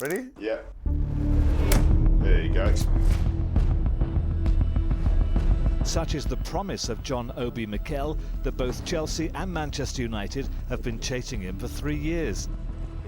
Ready? Yeah. There you go. Such is the promise of John Obi Mikel that both Chelsea and Manchester United have been chasing him for 3 years.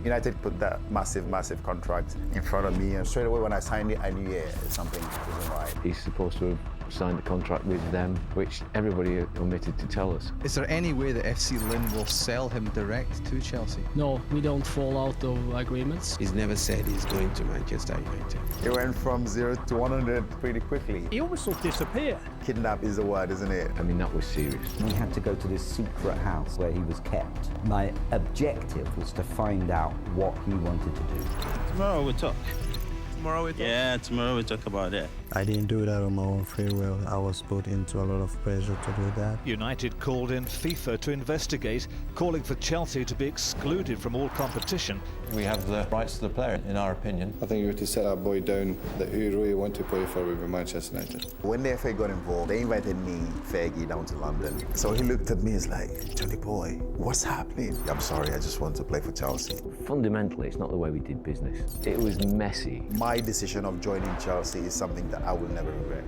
United put that massive contract in front of me, and straight away when I signed it, I knew, yeah, something wasn't right. He's supposed to have signed the contract with them, which everybody omitted to tell us. Is there any way that FC Lyn will sell him direct to Chelsea? No, we don't fall out of agreements. He's never said he's going to Manchester United. It went from 0 to 100 pretty quickly. He almost sort of disappeared. Kidnap is the word, isn't it? I mean, that was serious. We had to go to this secret house where he was kept. My objective was to find out what he wanted to do. Tomorrow we'll talk. Tomorrow we talk? Yeah, tomorrow we'll talk about it. I didn't do that on my own free will. I was put into a lot of pressure to do that. United called in FIFA to investigate, calling for Chelsea to be excluded from all competition. We have the rights to the player, in our opinion. I think we have to set our boy down that we really want to play for with Manchester United. When the FA got involved, they invited me, Fergie, down to London. So he looked at me, he's like, Johnny boy, what's happening? I'm sorry, I just want to play for Chelsea. Fundamentally, it's not the way we did business. It was messy. My decision of joining Chelsea is something that I will never regret.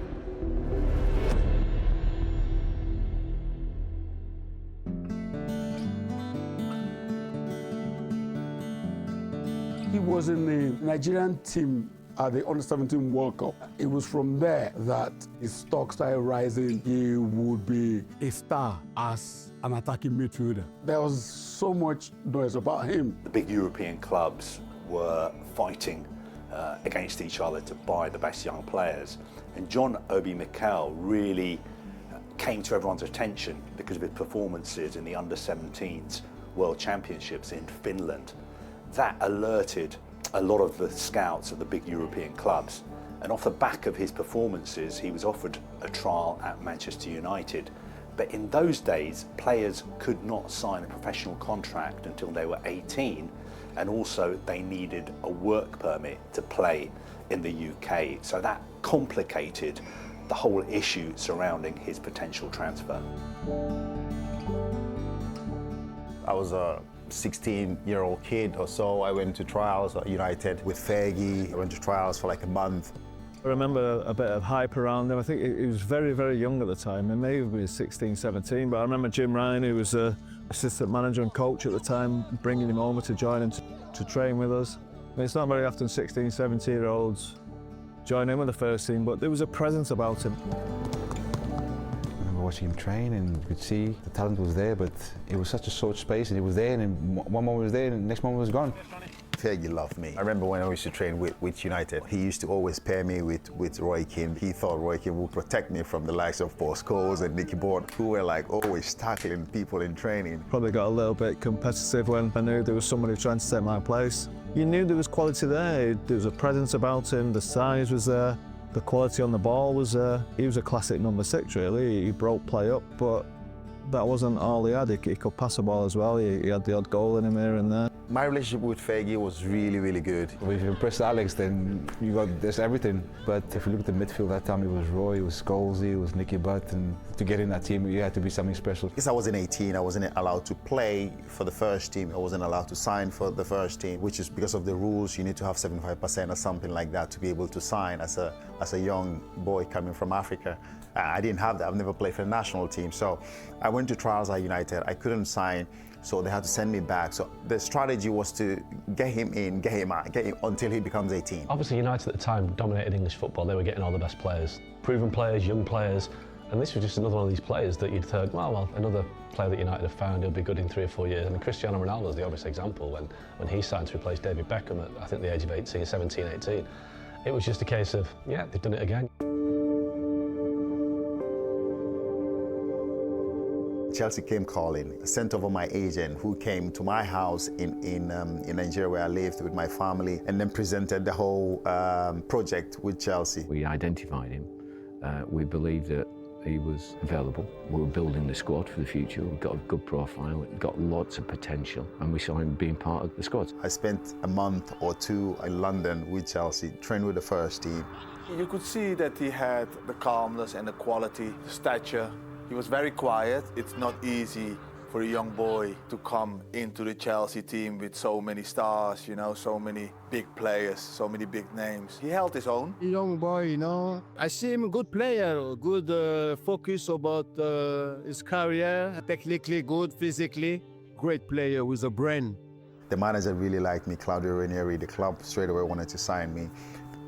He was in the Nigerian team at the Under-17 World Cup. It was from there that his stock started rising. He would be a star as an attacking midfielder. There was so much noise about him. The big European clubs were fighting against each other to buy the best young players. And John Obi Mikel really came to everyone's attention because of his performances in the Under-17s World Championships in Finland. That alerted a lot of the scouts at the big European clubs. And off the back of his performances, he was offered a trial at Manchester United. But in those days, players could not sign a professional contract until they were 18. And also they needed a work permit to play in the UK. So that complicated the whole issue surrounding his potential transfer. I was a 16-year-old kid or so. I went to trials at United with Fergie. I went to trials for like a month. I remember a bit of hype around him. I think he was very young at the time. He may have been 16, 17, but I remember Jim Ryan, who was assistant manager and coach at the time, bringing him over to join him to train with us. I mean, it's not very often 16, 17-year-olds join in with the first team, but there was a presence about him. I remember watching him train, and you could see the talent was there, but it was such a short space, and it was there, and then one moment was there, and the next moment was gone. Fergie loved me. I remember when I used to train with United, he used to always pair me with Roy Keane. He thought Roy Keane would protect me from the likes of Paul Scholes and Nicky Butt, who were like always tackling people in training. Probably got a little bit competitive when I knew there was somebody trying to take my place. You knew there was quality there. There was a presence about him, the size was there, the quality on the ball was there. He was a classic number 6 really. He broke play up, but that wasn't all he had. He could pass the ball as well. He had the odd goal in him here and there. My relationship with Fergie was really good. If you impressed Alex, then you got this everything. But if you look at the midfield that time, it was Roy, it was Scholes, it was Nicky Butt, and to get in that team, you had to be something special. Because I wasn't 18, I wasn't allowed to play for the first team. I wasn't allowed to sign for the first team, which is because of the rules. You need to have 75% or something like that to be able to sign as a young boy coming from Africa. I didn't have that. I've never played for the national team. So I went to trials at United. I couldn't sign, so they had to send me back. So the strategy was to get him in, get him out, get him until he becomes 18. Obviously United at the time dominated English football. They were getting all the best players, proven players, young players, and this was just another one of these players that you'd thought, well, another player that United have found, he'll be good in 3 or 4 years. I mean, Cristiano Ronaldo is the obvious example. When he signed to replace David Beckham at, I think, the age of 18, 17, 18, it was just a case of, yeah, they've done it again. Chelsea came calling, sent over my agent who came to my house in Nigeria where I lived with my family, and then presented the whole project with Chelsea. We identified him. We believed that he was available. We were building the squad for the future. We've got a good profile, we've got lots of potential, and we saw him being part of the squad. I spent a month or 2 in London with Chelsea, trained with the first team. You could see that he had the calmness and the quality, the stature. He was very quiet. It's not easy for a young boy to come into the Chelsea team with so many stars, you know, so many big players, so many big names. He held his own. Young boy, you know, I see him a good player, good focus about his career, technically good, physically, great player with a brain. The manager really liked me, Claudio Ranieri. The club straight away wanted to sign me.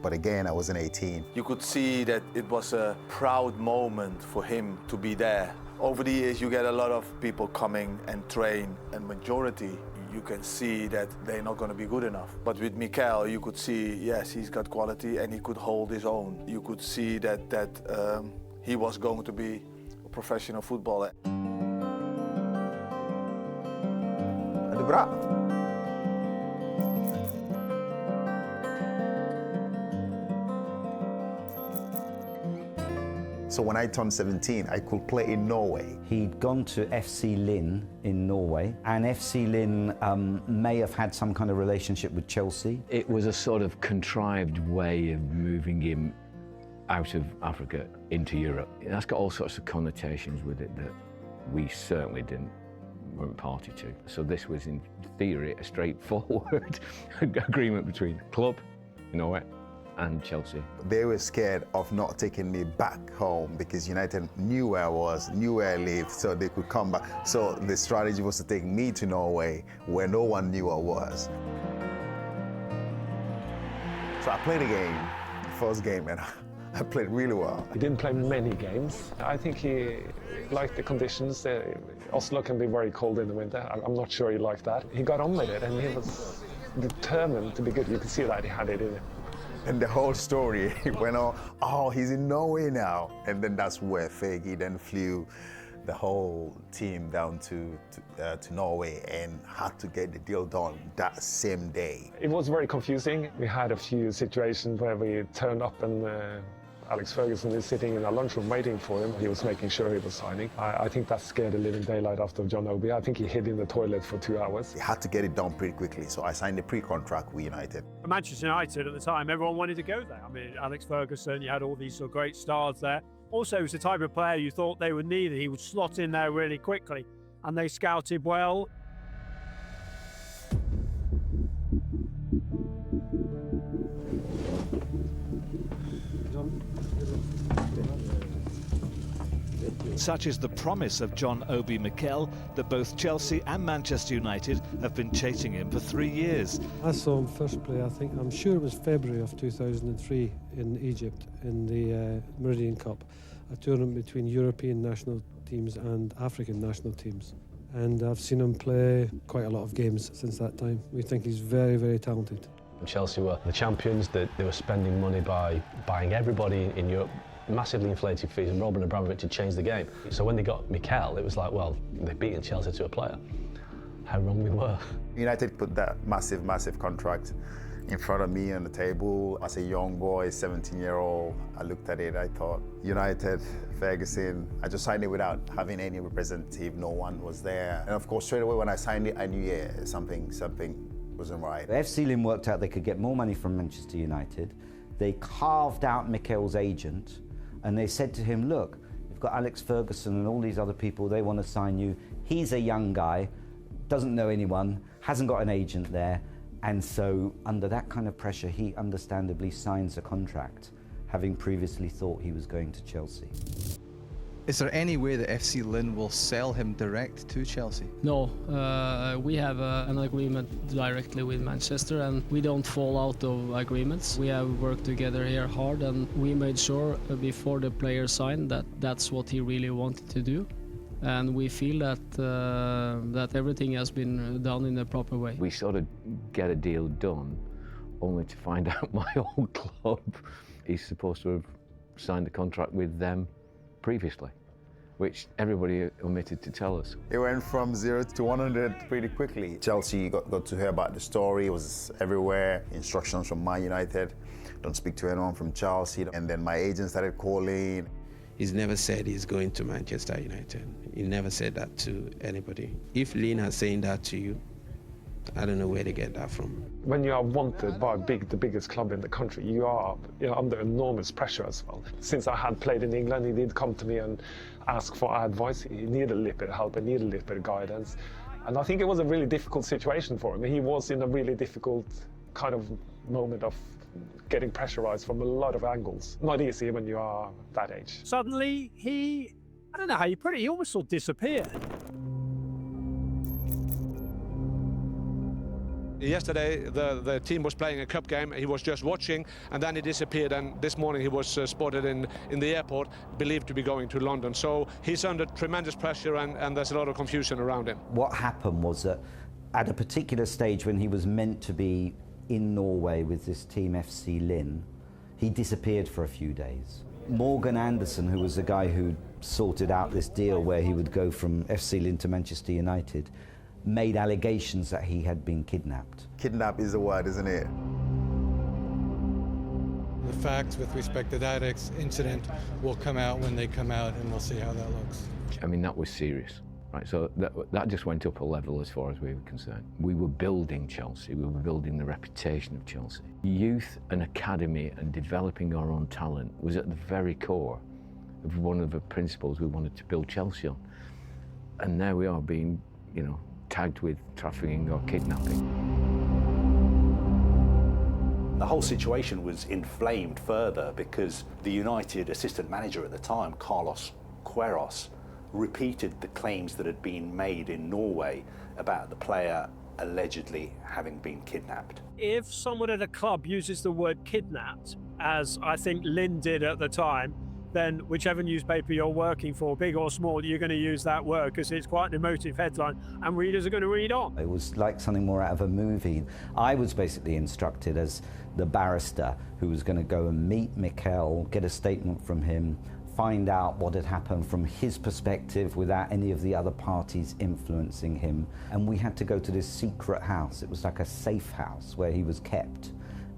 But again, I wasn't 18. You could see that it was a proud moment for him to be there. Over the years, you get a lot of people coming and train, and majority, you can see that they're not going to be good enough. But with Mikel, you could see, yes, he's got quality and he could hold his own. You could see that he was going to be a professional footballer. So when I turned 17, I could play in Norway. He'd gone to FC Lyn in Norway, and FC Lyn may have had some kind of relationship with Chelsea. It was a sort of contrived way of moving him out of Africa into Europe. That's got all sorts of connotations with it that we certainly weren't party to. So this was, in theory, a straightforward agreement between the club, Norway, and Chelsea. They were scared of not taking me back home because United knew where I was, knew where I lived, so they could come back. So the strategy was to take me to Norway, where no one knew I was. So I played a game, the first game, and I played really well. He didn't play many games. I think he liked the conditions. Oslo can be very cold in the winter. I'm not sure he liked that. He got on with it, and he was determined to be good. You could see that he had it in him. And the whole story went on, oh, he's in Norway now. And then that's where Fergie then flew the whole team down to Norway and had to get the deal done that same day. It was very confusing. We had a few situations where we turned up and Alex Ferguson is sitting in our lunchroom waiting for him. He was making sure he was signing. I think that scared the living daylight out of John Obi. I think he hid in the toilet for 2 hours. We had to get it done pretty quickly, so I signed a pre-contract with United. Manchester United at the time, everyone wanted to go there. I mean, Alex Ferguson, you had all these sort of great stars there. Also, he was the type of player you thought they would need. He would slot in there really quickly, and they scouted well. Such is the promise of John Obi Mikel that both Chelsea and Manchester United have been chasing him for 3 years. I saw him first play, I'm sure it was February of 2003 in Egypt in the Meridian Cup, a tournament between European national teams and African national teams. And I've seen him play quite a lot of games since that time. We think he's very, very talented. Chelsea were the champions, that they were spending money by buying everybody in Europe, massively inflated fees, and Roman Abramovich had changed the game. So when they got Mikel, it was like, well, they've beaten Chelsea to a player. How wrong we were. United put that massive, massive contract in front of me on the table. As a young boy, 17-year-old, I looked at it, I thought, United, Ferguson, I just signed it without having any representative, no one was there. And of course, straight away when I signed it, I knew, yeah, something wasn't right. FC Lyn worked out they could get more money from Manchester United. They carved out Mikel's agent, and they said to him, look, you've got Alex Ferguson and all these other people, they want to sign you. He's a young guy, doesn't know anyone, hasn't got an agent there, and so under that kind of pressure, he understandably signs a contract, having previously thought he was going to Chelsea. Is there any way that FC Lyn will sell him direct to Chelsea? No, we have an agreement directly with Manchester, and we don't fall out of agreements. We have worked together here hard, and we made sure before the player signed that that's what he really wanted to do. And we feel that everything has been done in the proper way. We sort of get a deal done, only to find out my old club is supposed to have signed a contract with them previously, which everybody omitted to tell us. It went from 0 to 100 pretty quickly. Chelsea got to hear about the story, it was everywhere. Instructions from Man United, don't speak to anyone from Chelsea. And then my agent started calling. He's never said he's going to Manchester United. He never said that to anybody. If Lyn has saying that to you, I don't know where they get that from. When you are wanted by the biggest club in the country, you are under enormous pressure as well. Since I had played in England, he did come to me and ask for advice. He needed a little bit of help, he needed a little bit of guidance. And I think it was a really difficult situation for him. He was in a really difficult kind of moment of getting pressurized from a lot of angles. Not easy when you are that age. Suddenly, I don't know how you put it, he almost sort of disappeared. Yesterday, the team was playing a cup game. He was just watching, and then he disappeared. And this morning, he was spotted in the airport, believed to be going to London. So he's under tremendous pressure, and there's a lot of confusion around him. What happened was that at a particular stage when he was meant to be in Norway with this team FC Lyn, he disappeared for a few days. Morgan Anderson, who was the guy who sorted out this deal where he would go from FC Lyn to Manchester United, made allegations that he had been kidnapped. Kidnap is the word, isn't it? The facts with respect to that incident will come out when they come out, and we'll see how that looks. I mean, that was serious, right? So that just went up a level as far as we were concerned. We were building Chelsea, we were building the reputation of Chelsea. Youth and academy and developing our own talent was at the very core of one of the principles we wanted to build Chelsea on. And now we are being, tagged with trafficking or kidnapping. The whole situation was inflamed further because the United assistant manager at the time, Carlos Queiroz, repeated the claims that had been made in Norway about the player allegedly having been kidnapped. If someone at a club uses the word kidnapped, as I think Lyn did at the time, then whichever newspaper you're working for, big or small, you're going to use that word because it's quite an emotive headline and readers are going to read on. It was like something more out of a movie. I was basically instructed as the barrister who was going to go and meet Mikel, get a statement from him, find out what had happened from his perspective without any of the other parties influencing him. And we had to go to this secret house. It was like a safe house where he was kept.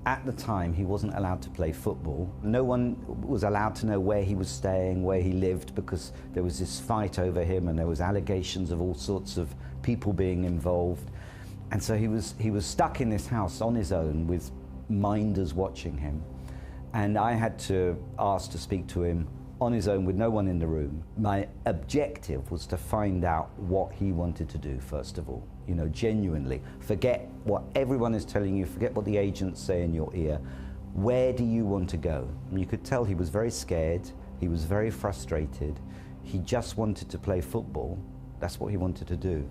At the time, he wasn't allowed to play football. No one was allowed to know where he was staying, where he lived, because there was this fight over him and there was allegations of all sorts of people being involved. And so he was stuck in this house on his own with minders watching him. And I had to ask to speak to him on his own with no one in the room. My objective was to find out what he wanted to do, first of all. Genuinely. Forget what everyone is telling you, forget what the agents say in your ear. Where do you want to go? And you could tell he was very scared, he was very frustrated, he just wanted to play football. That's what he wanted to do.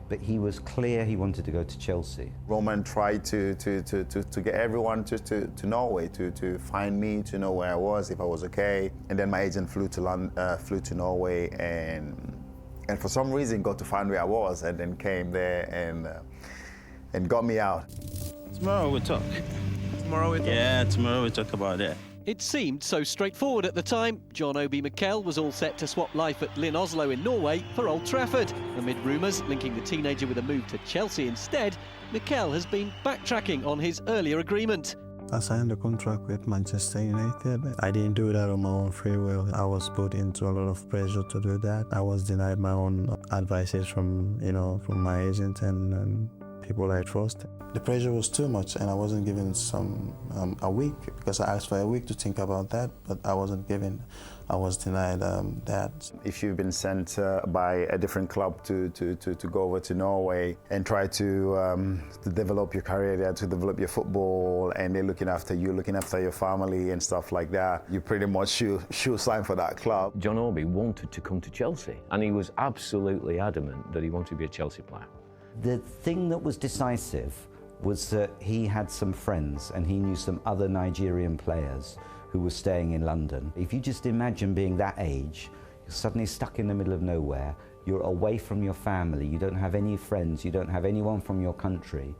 But he was clear he wanted to go to Chelsea. Roman tried to get everyone to Norway, to find me, to know where I was, if I was okay. And then my agent flew to Norway and for some reason got to find where I was, and then came there and got me out. Tomorrow we'll talk. Tomorrow we'll talk? Yeah, tomorrow we'll talk about that. It seemed so straightforward at the time. John Obi Mikel was all set to swap life at Lyn Oslo in Norway for Old Trafford. Amid rumours linking the teenager with a move to Chelsea instead, Mikel has been backtracking on his earlier agreement. I signed a contract with Manchester United. I didn't do that on my own free will. I was put into a lot of pressure to do that. I was denied my own advices from my agent and people I trust. The pressure was too much, and I wasn't given a week, because I asked for a week to think about that, but I wasn't given. I was denied that. If you've been sent by a different club to go over to Norway and try to develop your career there, to develop your football, and they're looking after you, looking after your family and stuff like that, you pretty much should sign for that club. John Obi wanted to come to Chelsea, and he was absolutely adamant that he wanted to be a Chelsea player. The thing that was decisive was that he had some friends and he knew some other Nigerian players who were staying in London. If you just imagine being that age, you're suddenly stuck in the middle of nowhere, you're away from your family, you don't have any friends, you don't have anyone from your country.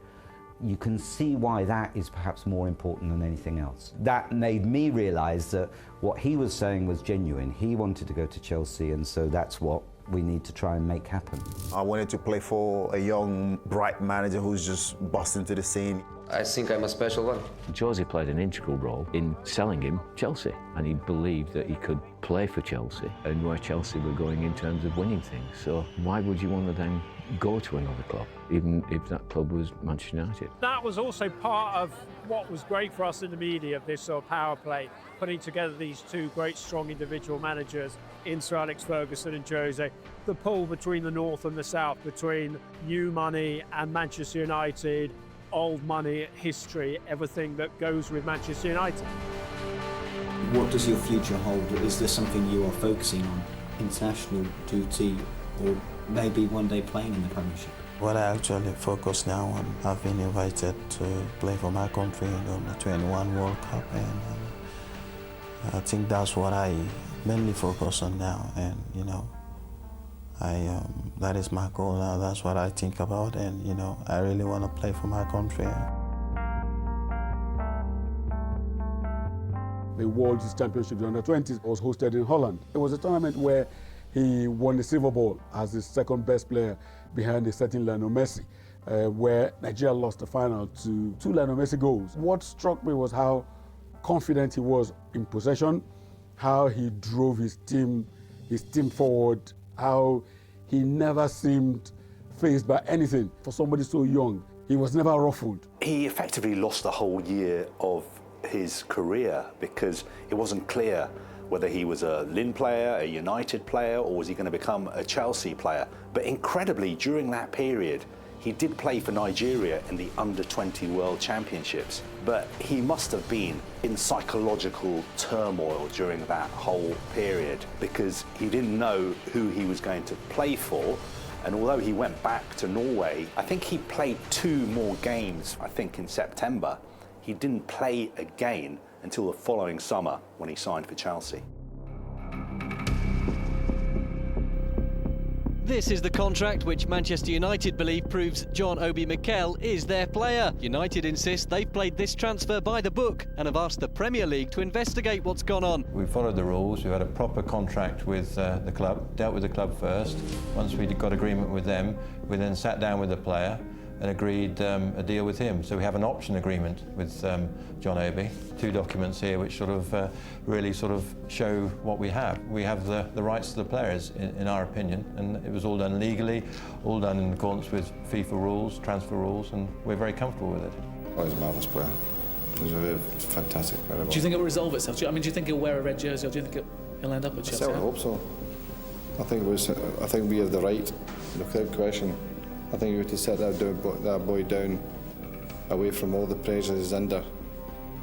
You can see why that is perhaps more important than anything else. That made me realise that what he was saying was genuine. He wanted to go to Chelsea, and so that's what we need to try and make happen. I wanted to play for a young, bright manager who's just busting to the scene. I think I'm a special one. Jose played an integral role in selling him Chelsea, and he believed that he could play for Chelsea and where Chelsea were going in terms of winning things. So why would you want to then go to another club, even if that club was Manchester United? That was also part of what was great for us in the media, this sort of power play, putting together these two great, strong individual managers in Sir Alex Ferguson and Jose. The pull between the North and the South, between new money and Manchester United, old money, history, everything that goes with Manchester United. What does your future hold? Is there something you are focusing on? International duty, or maybe one day playing in the Premiership? What I actually focus now on, I've been invited to play for my country in the 21 World Cup, and I think that's what I mainly focus on now, and you know, that is my goal now. That's what I think about, and you know, I really want to play for my country. The World Championship, the Under-20s, was hosted in Holland. It was a tournament where he won the silver ball as the second best player behind a certain Lyn Oslo, where Nigeria lost the final to 2 Lyn Oslo goals. What struck me was how confident he was in possession, how he drove his team forward, how he never seemed fazed by anything. For somebody so young, he was never ruffled. He effectively lost the whole year of his career because it wasn't clear whether he was a Lyn player, a United player, or was he going to become a Chelsea player. But incredibly, during that period, he did play for Nigeria in the Under-20 World Championships. But he must have been in psychological turmoil during that whole period because he didn't know who he was going to play for. And although he went back to Norway, I think he played 2 more games, I think in September. He didn't play again until the following summer when he signed for Chelsea. This is the contract which Manchester United believe proves John Obi Mikel is their player. United insist they've played this transfer by the book and have asked the Premier League to investigate what's gone on. We followed the rules, we had a proper contract with the club, dealt with the club first. Once we got agreement with them, we then sat down with the player and agreed a deal with him. So we have an option agreement with John Obi. 2 documents here which sort of really sort of show what we have. We have the rights to the players, in our opinion, and it was all done legally, all done in accordance with FIFA rules, transfer rules, and we're very comfortable with it. Oh, he's a marvellous player. He's a fantastic player. Do you think it will resolve itself? Do you think he'll wear a red jersey, or do you think he'll end up at Chelsea? I still hope so. I think we have the right, without question. I think we have to set that boy down away from all the pressures he's under,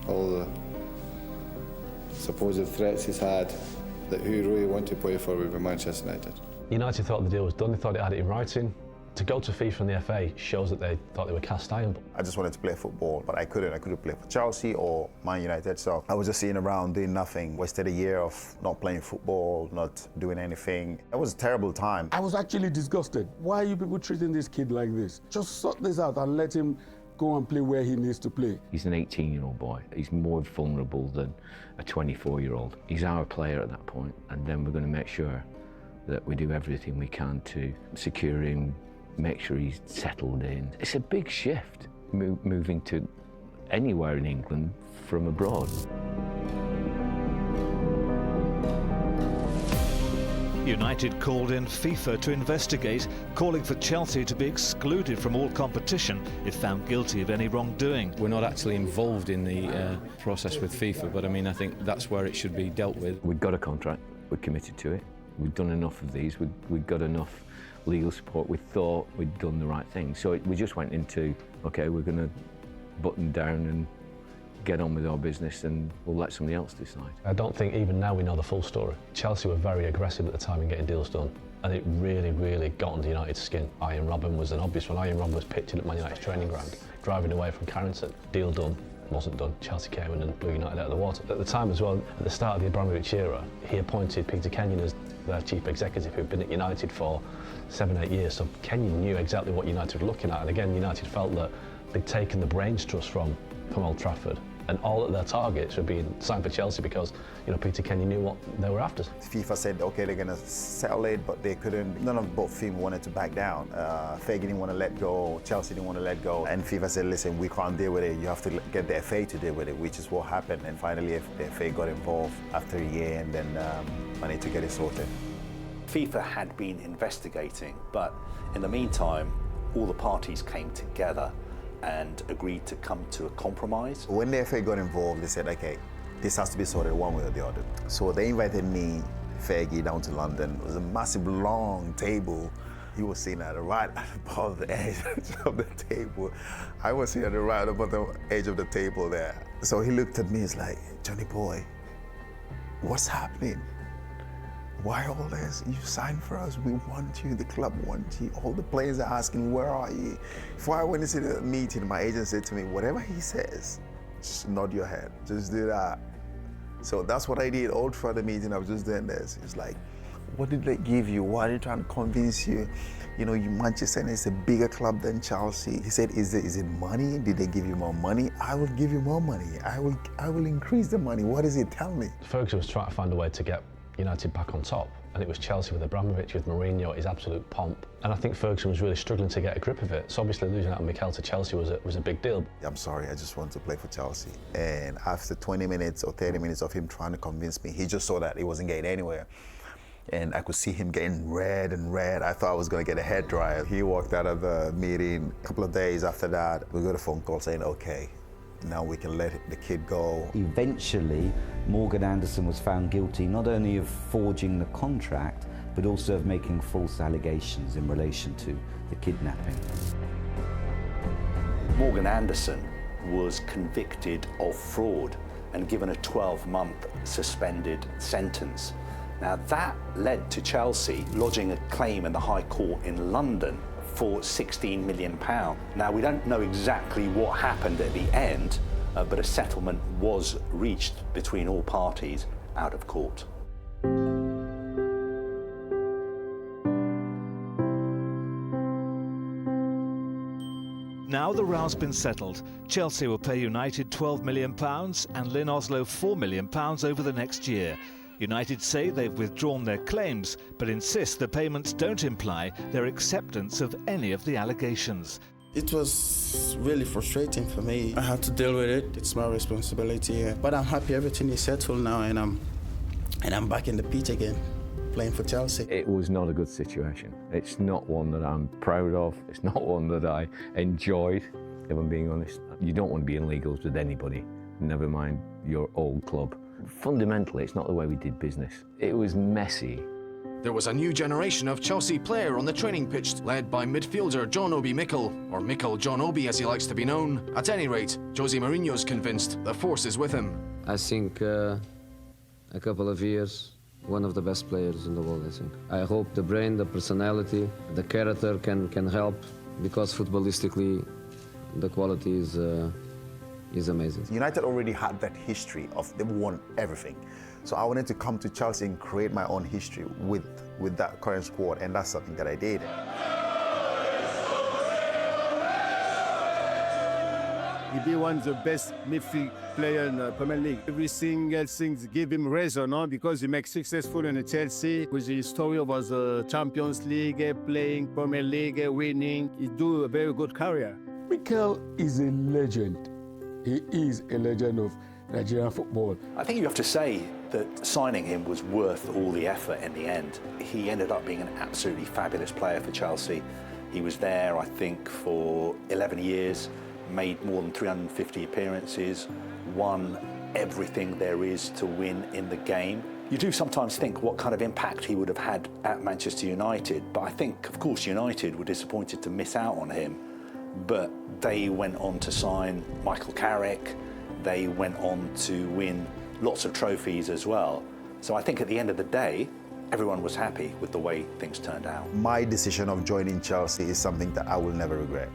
all the supposed threats he's had, that who he really wanted to play for would be Manchester United. United thought the deal was done, they thought it had it in writing. To go to FIFA and the FA shows that they thought they were cast iron. I just wanted to play football, but I couldn't. I couldn't play for Chelsea or Man United, so I was just sitting around doing nothing. Wasted a year of not playing football, not doing anything. It was a terrible time. I was actually disgusted. Why are you people treating this kid like this? Just sort this out and let him go and play where he needs to play. He's an 18-year-old boy. He's more vulnerable than a 24-year-old. He's our player at that point, and then we're going to make sure that we do everything we can to secure him, make sure he's settled in. It's a big shift, moving to anywhere in England from abroad. United called in FIFA to investigate, calling for Chelsea to be excluded from all competition if found guilty of any wrongdoing. We're not actually involved in the process with FIFA, but I mean, I think that's where it should be dealt with. We've got a contract, we're committed to it. We've done enough of these, we've got enough legal support. We thought we'd done the right thing. So we just went into, okay, we're going to button down and get on with our business, and we'll let somebody else decide. I don't think even now we know the full story. Chelsea were very aggressive at the time in getting deals done, and it really, really got under United's skin. Ian Robben was an obvious one. Ian Robben was pictured at Man United's training ground, driving away from Carrington. Deal done. Wasn't done. Chelsea came in and blew United out of the water. At the time as well, at the start of the Abramovich era, he appointed Peter Kenyon as their chief executive, who'd been at United for 7-8 years. So Kenyon knew exactly what United were looking at, and again, United felt that they'd taken the brains trust from Old Trafford, and all of their targets were being signed for Chelsea because, you know, Peter Kenny knew what they were after. FIFA said, okay, they're going to sell it, but they couldn't. None of both teams wanted to back down. FA didn't want to let go, Chelsea didn't want to let go, and FIFA said, listen, we can't deal with it. You have to get the FA to deal with it, which is what happened. And finally, the FA got involved after a year, and then managed to get it sorted. FIFA had been investigating, but in the meantime, all the parties came together and agreed to come to a compromise. When the FA got involved, they said, okay, this has to be sorted one way or the other. So they invited me, Fergie, down to London. It was a massive, long table. He was sitting right above the edge of the table. I was sitting right above the edge of the table there. So he looked at me, he's like, Johnny boy, what's happening? Why all this? You signed for us, we want you, the club wants you. All the players are asking, where are you? Before I went into the meeting, my agent said to me, whatever he says, just nod your head, just do that. So that's what I did all throughout the meeting. I was just doing this. It's like, what did they give you? Why are they trying to convince you? You know, Manchester United is a bigger club than Chelsea. He said, is it money? Did they give you more money? I will give you more money. I will increase the money. What does it tell me? Ferguson was trying to find a way to get United back on top, and it was Chelsea with Abramovich, with Mourinho, his absolute pomp. And I think Ferguson was really struggling to get a grip of it. So obviously losing out on Mikel to Chelsea was a big deal. I'm sorry, I just want to play for Chelsea. And after 20 minutes or 30 minutes of him trying to convince me, he just saw that he wasn't getting anywhere. And I could see him getting red and red. I thought I was going to get a head dry. He walked out of the meeting. A couple of days after that, we got a phone call saying, okay, now we can let the kid go. Eventually, Morgan Anderson was found guilty not only of forging the contract, but also of making false allegations in relation to the kidnapping. Morgan Anderson was convicted of fraud and given a 12-month suspended sentence. Now that led to Chelsea lodging a claim in the High Court in London for £16 million. Now we don't know exactly what happened at the end, but a settlement was reached between all parties out of court. Now the row's been settled. Chelsea will pay United £12 million and Lyn Oslo £4 million over the next year. United say they've withdrawn their claims, but insist the payments don't imply their acceptance of any of the allegations. It was really frustrating for me. I had to deal with it. It's my responsibility. But I'm happy everything is settled now, and I'm back in the pitch again, playing for Chelsea. It was not a good situation. It's not one that I'm proud of. It's not one that I enjoyed, if I'm being honest. You don't want to be in legals with anybody, never mind your old club. Fundamentally, it's not the way we did business. It was messy. There was a new generation of Chelsea player on the training pitch, led by midfielder John Obi Mikel, or Mikel John Obi as he likes to be known. At any rate, Jose Mourinho's convinced the force is with him. I think a couple of years, one of the best players in the world, I think. I hope the brain, the personality, the character can help, because footballistically, the quality is amazing. United already had that history of they've won everything. So I wanted to come to Chelsea and create my own history with that current squad, and that's something that I did. He'll be one of the best midfield players in the Premier League. Every single thing give him reason, no? Because he makes successful in Chelsea. With his story was Champions League, playing Premier League, winning. He do a very good career. Mikel is a legend. He is a legend of Nigerian football. I think you have to say that signing him was worth all the effort in the end. He ended up being an absolutely fabulous player for Chelsea. He was there, I think, for 11 years, made more than 350 appearances, won everything there is to win in the game. You do sometimes think what kind of impact he would have had at Manchester United, but I think, of course, United were disappointed to miss out on him. But they went on to sign Michael Carrick. They went on to win lots of trophies as well. So I think at the end of the day, everyone was happy with the way things turned out. My decision of joining Chelsea is something that I will never regret.